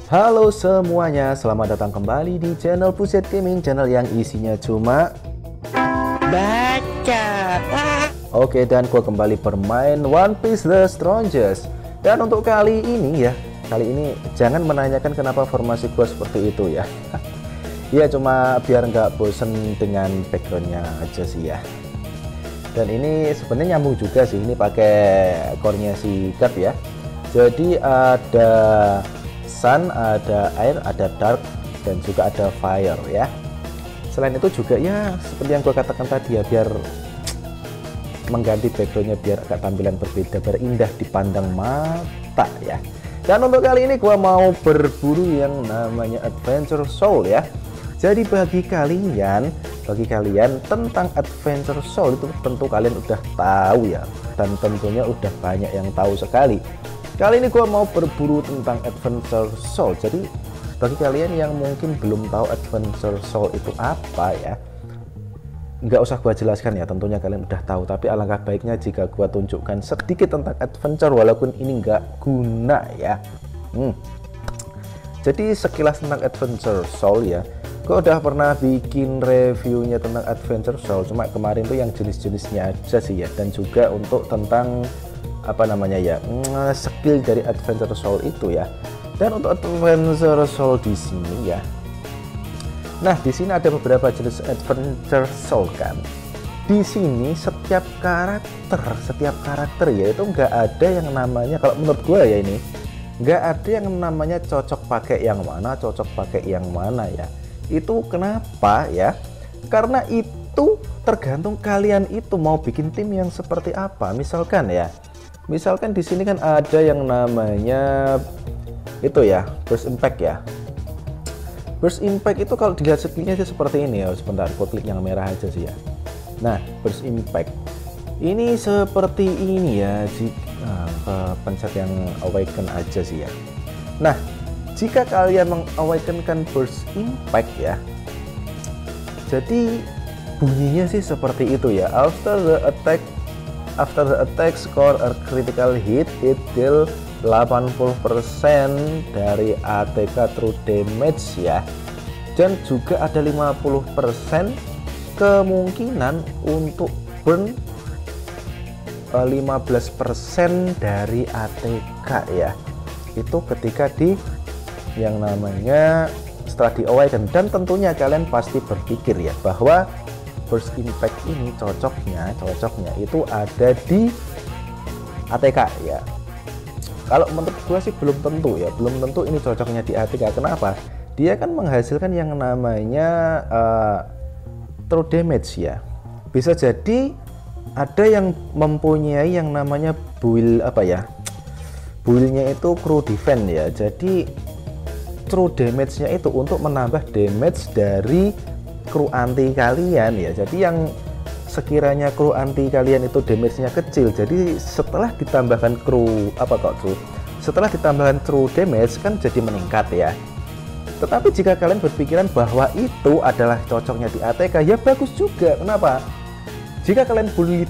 Halo semuanya, selamat datang kembali di channel Buset Gaming, channel yang isinya cuma baca. Oke, dan gua kembali bermain One Piece The Strongest. Dan untuk kali ini jangan menanyakan kenapa formasi gua seperti itu ya. Ya cuma biar nggak bosen dengan backgroundnya aja sih ya. Dan ini sebenarnya nyambung juga sih, ini pakai core-nya si Garp ya. Jadi ada Sun, ada air, ada dark, dan juga ada fire ya. Selain itu juga ya seperti yang gue katakan tadi ya, biar mengganti backgroundnya biar agak tampilan berbeda, biar indah dipandang mata ya. Dan untuk kali ini gue mau berburu yang namanya Adventure Soul ya. Jadi bagi kalian tentang Adventure Soul itu tentu kalian udah tahu ya, dan tentunya udah banyak yang tahu sekali. Kali ini gue mau berburu tentang Adventure Soul. Jadi bagi kalian yang mungkin belum tahu Adventure Soul itu apa ya, nggak usah gue jelaskan ya, tentunya kalian udah tahu. Tapi alangkah baiknya jika gue tunjukkan sedikit tentang Adventure walaupun ini nggak guna ya. Jadi sekilas tentang Adventure Soul ya, gue udah pernah bikin reviewnya tentang Adventure Soul, cuma kemarin tuh yang jenis-jenisnya aja sih ya, dan juga untuk tentang apa namanya ya, skill dari Adventure Soul itu ya. Dan untuk Adventure Soul di sini ya, nah di sini ada beberapa jenis Adventure Soul kan. Di sini setiap karakter ya itu nggak ada yang namanya, kalau menurut gue ya ini nggak ada yang namanya cocok pakai yang mana ya. Itu kenapa ya? Karena itu tergantung kalian itu mau bikin tim yang seperti apa. Misalkan di sini kan ada yang namanya itu ya, Burst Impact ya. Burst Impact itu kalau dilihat skillnya sih seperti ini ya. Sebentar, gue klik yang merah aja sih ya. Nah, Burst Impact ini seperti ini ya. Pencet yang awaken aja sih ya. Nah, jika kalian mengawakenkan Burst Impact ya, jadi bunyinya sih seperti itu ya. After the attack score a critical hit, it deal 80% dari ATK true damage ya. Dan juga ada 50% kemungkinan untuk burn 15% dari ATK ya. Itu ketika di yang namanya setelah di awaken. Dan tentunya kalian pasti berpikir ya bahwa Burst Impact ini cocoknya itu ada di ATK ya. Kalau menurut gua sih belum tentu ini cocoknya di ATK. Kenapa? Dia kan menghasilkan yang namanya true damage ya. Bisa jadi ada yang mempunyai yang namanya build apa ya, buildnya itu crew defense ya. Jadi true damage-nya itu untuk menambah damage dari kru anti kalian ya. Jadi yang sekiranya kru anti kalian itu damage-nya kecil, jadi setelah ditambahkan setelah ditambahkan true damage kan jadi meningkat ya. Tetapi jika kalian berpikiran bahwa itu adalah cocoknya di ATK, ya bagus juga. Kenapa? Jika kalian build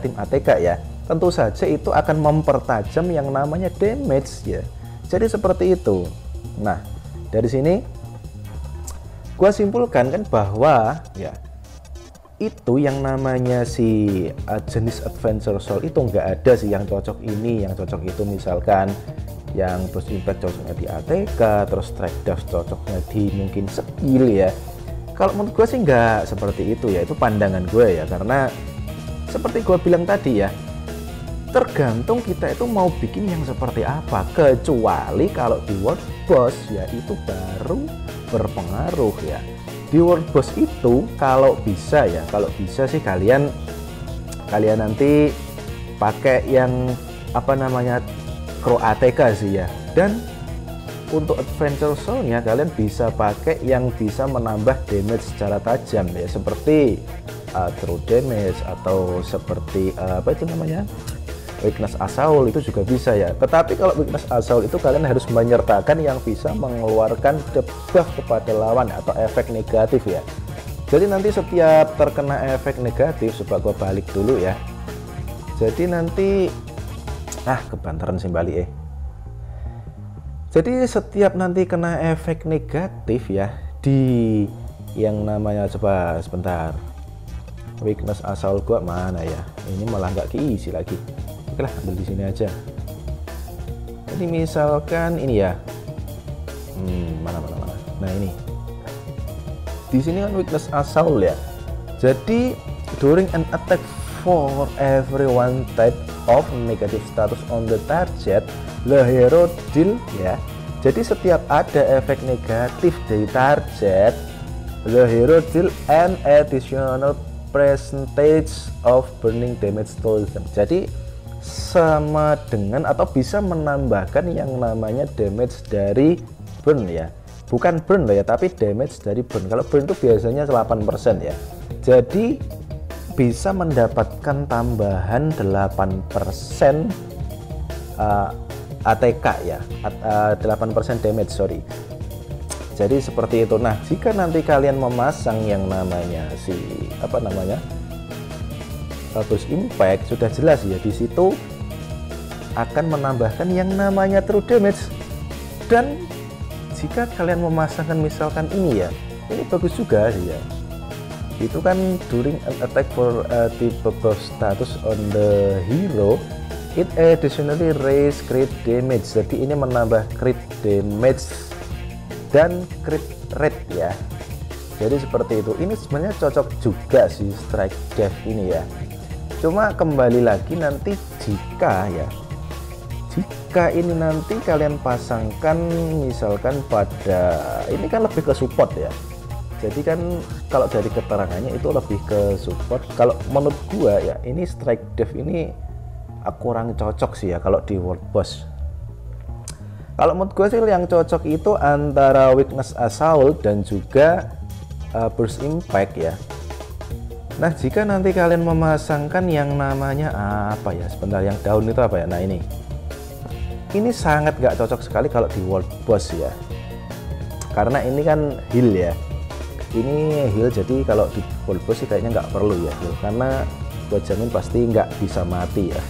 tim ATK ya, tentu saja itu akan mempertajam yang namanya damage ya. Jadi seperti itu. Nah, dari sini gua simpulkan kan bahwa ya itu yang namanya si jenis Adventure Soul itu nggak ada sih yang cocok ini, yang cocok itu. Misalkan yang Burst Impact cocoknya di ATK, terus Strike Dash cocoknya di mungkin skill ya. Kalau menurut gue sih nggak seperti itu ya, itu pandangan gue ya. Karena seperti gue bilang tadi ya, tergantung kita itu mau bikin yang seperti apa. Kecuali kalau di World Boss ya itu baru berpengaruh ya. Di World Boss itu kalau bisa sih kalian nanti pakai yang apa namanya Crow ATK sih ya. Dan untuk Adventure Soul-nya kalian bisa pakai yang bisa menambah damage secara tajam ya, seperti true damage atau seperti apa itu namanya, Weakness Assault itu juga bisa ya. Tetapi kalau Weakness Assault itu kalian harus menyertakan yang bisa mengeluarkan debuff kepada lawan atau efek negatif ya. Jadi nanti setiap terkena efek negatif, coba gua balik dulu ya. Jadi nanti kebantaran sih balik Jadi setiap nanti kena efek negatif ya di yang namanya, coba sebentar, weakness assault gua mana ya, ini malah nggak keisi lagi. Oke lah, ambil di sini aja. Jadi misalkan ini ya, mana. Nah ini di sini kan weakness assault ya. Jadi during an attack for every one type of negative status on the target, the hero deal ya. Jadi setiap ada efek negatif dari target, the hero deal an additional percentage of burning damage to them. Jadi sama dengan atau bisa menambahkan yang namanya damage dari burn ya. Bukan burn loh ya, tapi damage dari burn. Kalau burn itu biasanya 8% ya. Jadi bisa mendapatkan tambahan 8% ATK ya, 8% damage, sorry. Jadi seperti itu. Nah, jika nanti kalian memasang yang namanya burst impact, sudah jelas ya, di situ akan menambahkan yang namanya true damage. Dan jika kalian memasangkan misalkan ini ya, ini bagus juga sih ya. Itu kan during an attack for a type of status on the hero, it additionally raise crit damage. Jadi ini menambah crit damage dan crit rate ya. Jadi seperti itu. Ini sebenarnya cocok juga sih strike death ini ya. Cuma kembali lagi nanti jika ini nanti kalian pasangkan misalkan pada ini kan lebih ke support ya. Jadi kan kalau dari keterangannya itu lebih ke support. Kalau menurut gua ya, ini strike death ini kurang cocok sih ya kalau di world boss. Kalau menurut gue sih yang cocok itu antara weakness assault dan juga burst impact ya. Nah, jika nanti kalian memasangkan yang namanya apa ya, sebentar, yang daun itu apa ya, nah ini sangat gak cocok sekali kalau di world boss ya, karena ini kan heal ya, ini heal. Jadi kalau di world boss sih kayaknya nggak perlu ya heal, karena gue jamin pasti nggak bisa mati ya.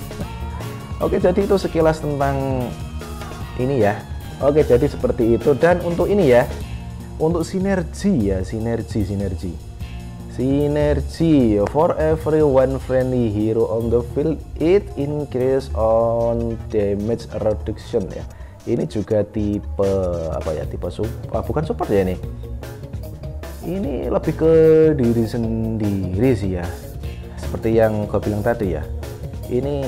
Oke, jadi itu sekilas tentang ini ya. Oke, jadi seperti itu. Dan untuk ini ya, untuk sinergi ya, sinergi for every one friendly hero on the field, it increase on damage reduction ya. Ini juga tipe apa ya, tipe bukan support ya ini. Ini lebih ke diri sendiri sih ya. Seperti yang gue bilang tadi ya, ini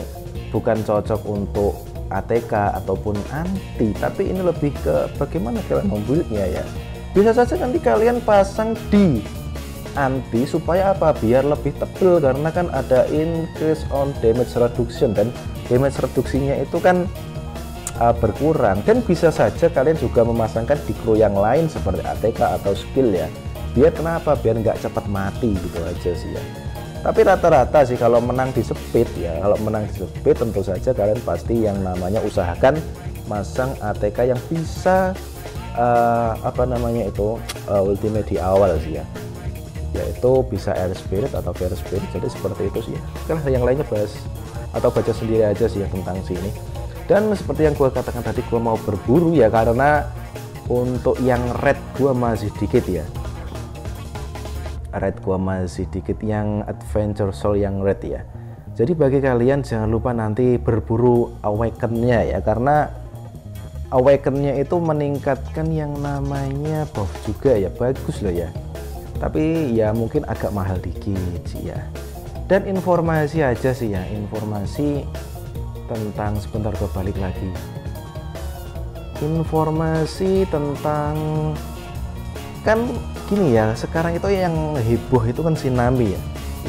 bukan cocok untuk ATK ataupun anti, tapi ini lebih ke bagaimana kalian membuildnya ya. Bisa saja nanti kalian pasang di anti supaya apa, biar lebih tebal, karena kan ada increase on damage reduction, dan damage reduksinya itu kan berkurang. Dan bisa saja kalian juga memasangkan di crew yang lain seperti ATK atau skill ya, biar kenapa, biar nggak cepat mati gitu aja sih ya. Tapi rata-rata sih kalau menang di speed ya, kalau menang di speed tentu saja kalian pasti yang namanya usahakan masang ATK yang bisa ultimate di awal sih ya, yaitu bisa air spirit atau fire spirit. Jadi seperti itu sih ya. Oke, yang lainnya bahas atau baca sendiri aja sih ya tentang sini. Dan seperti yang gue katakan tadi, gue mau berburu ya, karena untuk yang red gue masih dikit ya, red gua masih dikit, yang adventure soul yang red ya. Jadi bagi kalian jangan lupa nanti berburu awaken-nya ya, karena awaken-nya itu meningkatkan yang namanya buff juga ya, bagus loh ya. Tapi ya mungkin agak mahal dikit sih ya. Dan informasi aja sih ya, informasi tentang, sebentar gua balik lagi. Informasi tentang, kan gini ya, sekarang itu yang heboh itu kan si Nami ya,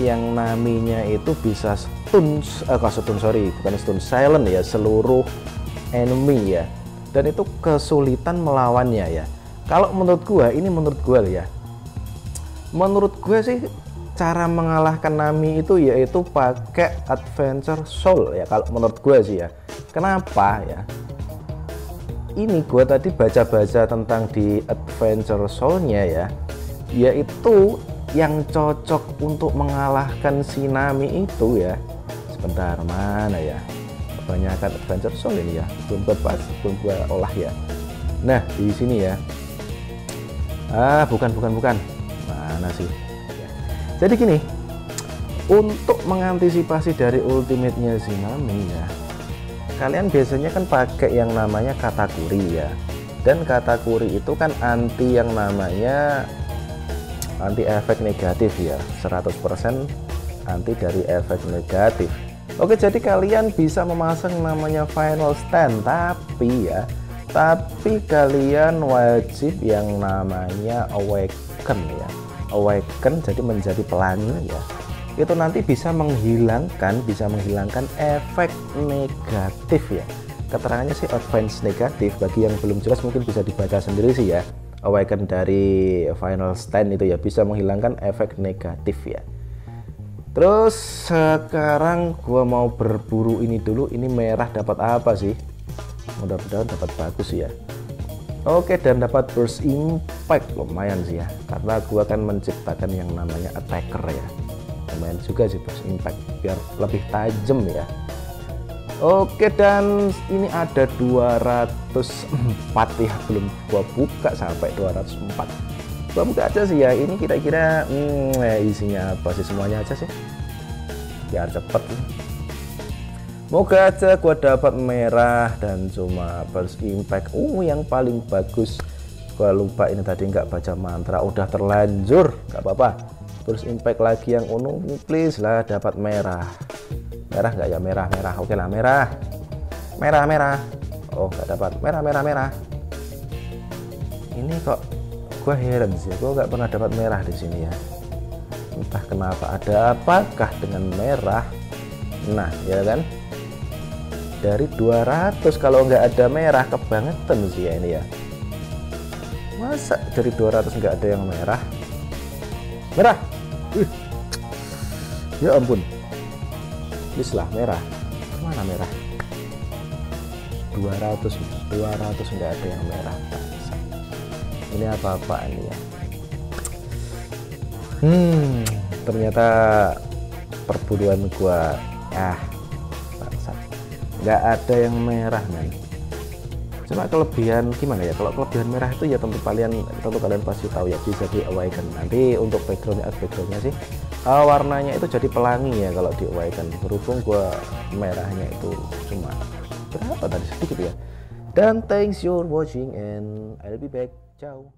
yang Naminya itu bisa stun silent ya seluruh enemy ya, dan itu kesulitan melawannya ya. Kalau menurut gua, ini menurut gua ya, menurut gua sih cara mengalahkan Nami itu yaitu pakai adventure soul ya, kalau menurut gua sih ya. Kenapa ya? Ini gue tadi baca-baca tentang di adventure soul-nya ya, yaitu yang cocok untuk mengalahkan si Nami itu ya. Sebentar, mana ya, kebanyakan adventure soul ini ya, belum gue olah ya. Nah di sini ya, bukan, mana sih ya. Jadi gini, untuk mengantisipasi dari ultimate-nya Tsunami ya, kalian biasanya kan pakai yang namanya katakuri ya, dan katakuri itu kan anti yang namanya anti efek negatif ya, 100% anti dari efek negatif. Oke, jadi kalian bisa memasang namanya final stand, tapi kalian wajib yang namanya awaken ya, awaken jadi menjadi pelangi ya. Itu nanti bisa menghilangkan efek negatif ya. Keterangannya sih advance negatif, bagi yang belum jelas mungkin bisa dibaca sendiri sih ya. Awaken dari final stand itu ya bisa menghilangkan efek negatif ya. Terus sekarang gua mau berburu ini dulu. Ini merah dapat apa sih? Mudah-mudahan dapat bagus ya. Oke, dan dapat burst impact, lumayan sih ya, karena gua akan menciptakan yang namanya attacker ya. Lumayan juga sih burst impact biar lebih tajam ya. Oke, dan ini ada 204 ya, belum gua buka sampai 204. Gua buka aja sih ya. Ini kira-kira isinya apa sih, semuanya aja sih biar cepet. Moga aja gua dapat merah dan cuma burst impact. Yang paling bagus, gua lupa ini tadi nggak baca mantra, udah terlanjur, nggak apa-apa. Burst impact lagi yang ungu, please lah dapat merah. Merah nggak ya? Merah. Oke lah, merah. Oh, nggak dapat merah. Ini kok gue heran sih, gue nggak pernah dapat merah di sini ya. Entah kenapa, ada apakah dengan merah? Nah ya kan, dari 200 kalau nggak ada merah kebangetan sih ya ini ya. Masa dari 200 nggak ada yang merah? Ya ampun, please lah merah. Kemana merah? 200 nggak ada yang merah. Ini apa-apaan ya? Ternyata perburuan gua bangsat, nggak ada yang merah men. Cuma kelebihan gimana ya, kalau kelebihan merah itu ya tentu kalian pasti tahu ya, bisa di awaken. Nanti untuk backgroundnya sih warnanya itu jadi pelangi ya kalau di awaken. Berhubung gua merahnya itu cuma berapa tadi, sedikit ya. Dan thanks for watching and I'll be back. Ciao.